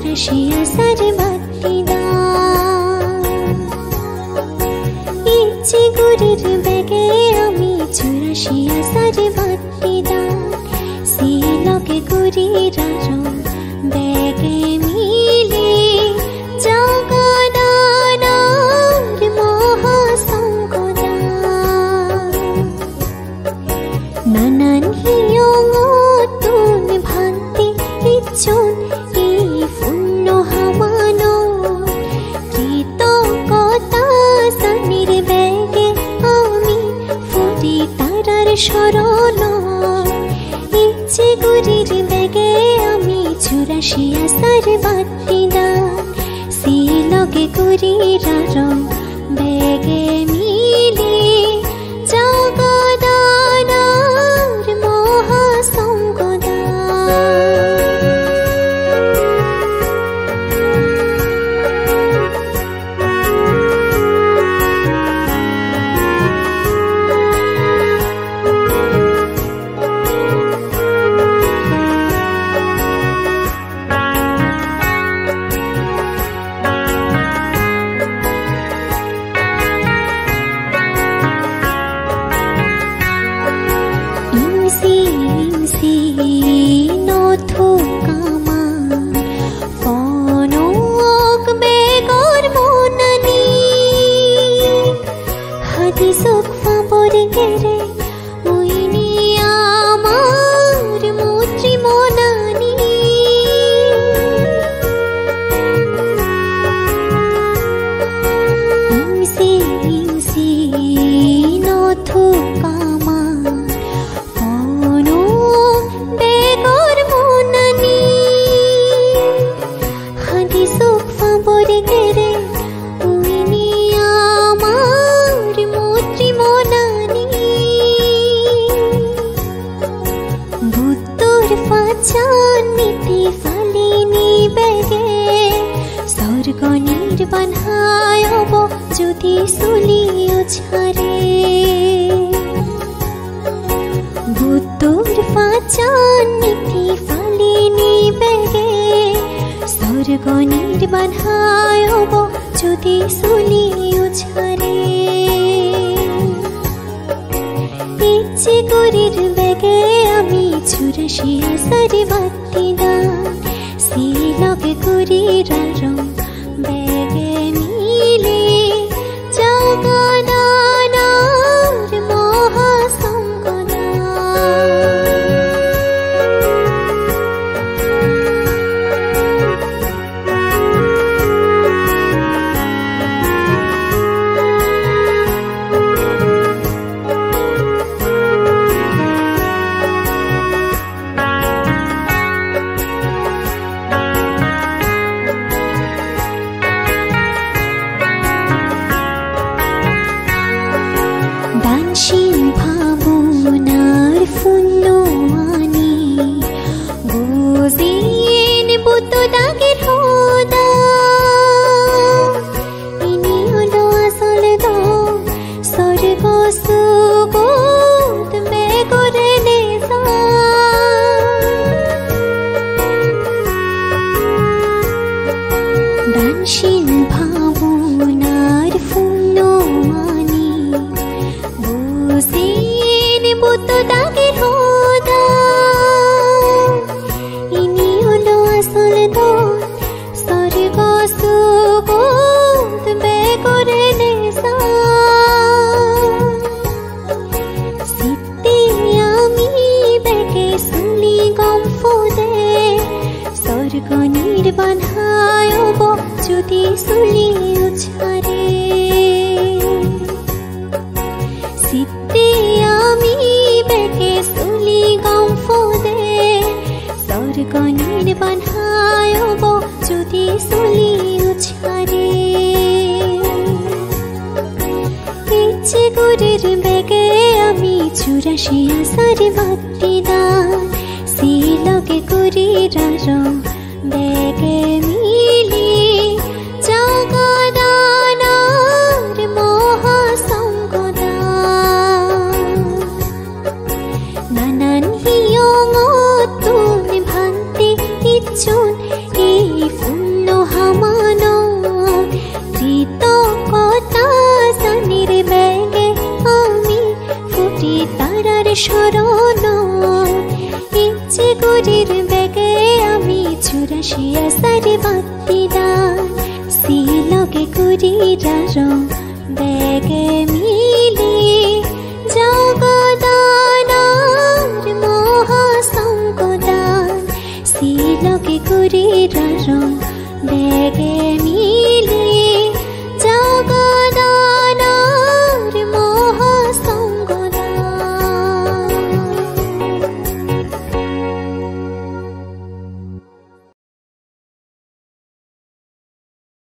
চুরাশিয়া সারে বাতিদা ইচ্ছে গুরির বেগে আমি চুরাশিয়া সারে বাতিদা সে লগে গুরিরা রং বেগে মিলে জগদানার মহাসংকদা নানান হিয়ঙতুন ভান্তি ইচ্ছুন এই পুণ্য হামানো কৃতজ্ঞতা সানির বেগে আমি ফুটি তারার শরণ ইচ্ছে গুরির বেগে আমি চুরাশিয়া সার বাতিদা সে লগে গুরিরা রং বেগে মিলে জগদানার মহাসংকদা যদি সুলিও ছাড়ে বুদ্ধর পাচান নীতি ফালিনি বেগে স্বর্গ নির্বাণ হব যদি সুলিও ছাড়ে ইচ্ছে গুরির বেগে আমি চুরাশিয়া সারে বাতিদা সে লগে গুরিরা রং বেগে মিলে জগদানার মহাসংকদা দানশীল ভাবনার পুণ্য আনি বুঝিয়ে নেব তো দাগের হোদা ইনি হলো আসল দো স্বর্গ সুবোধ বেগরে নেশা দানশীল ভাবনার পুণ্য আনি বুতো দাগের হোদা ইনি হলো আসল দো স্বর্গ সুবোধ বেগরে নেশা সিদ্ধি আমি বেগে শুনি গম্ফ দে স্বর্গ নির্বাণ হব যদি সুলিও ছাড়ে সিদ্ধি আমি বেগে শুনি গম্ফ দে স্বর্গ নির্বাণ হব যদি সুলিও ছাড়ে ইচ্ছে গুরির বেগে আমি চুরাশিয়া সারে বাতিদা সে লগে গুরিরা রং বেগে মিলে জগদানার মহাসংকদা নানান হিয়ঙতুন ভান্তি ইচ্ছুন এই গুরির বেগে আমি 84 সারি বাতিদান সিলগে গুরিরার বেগে মি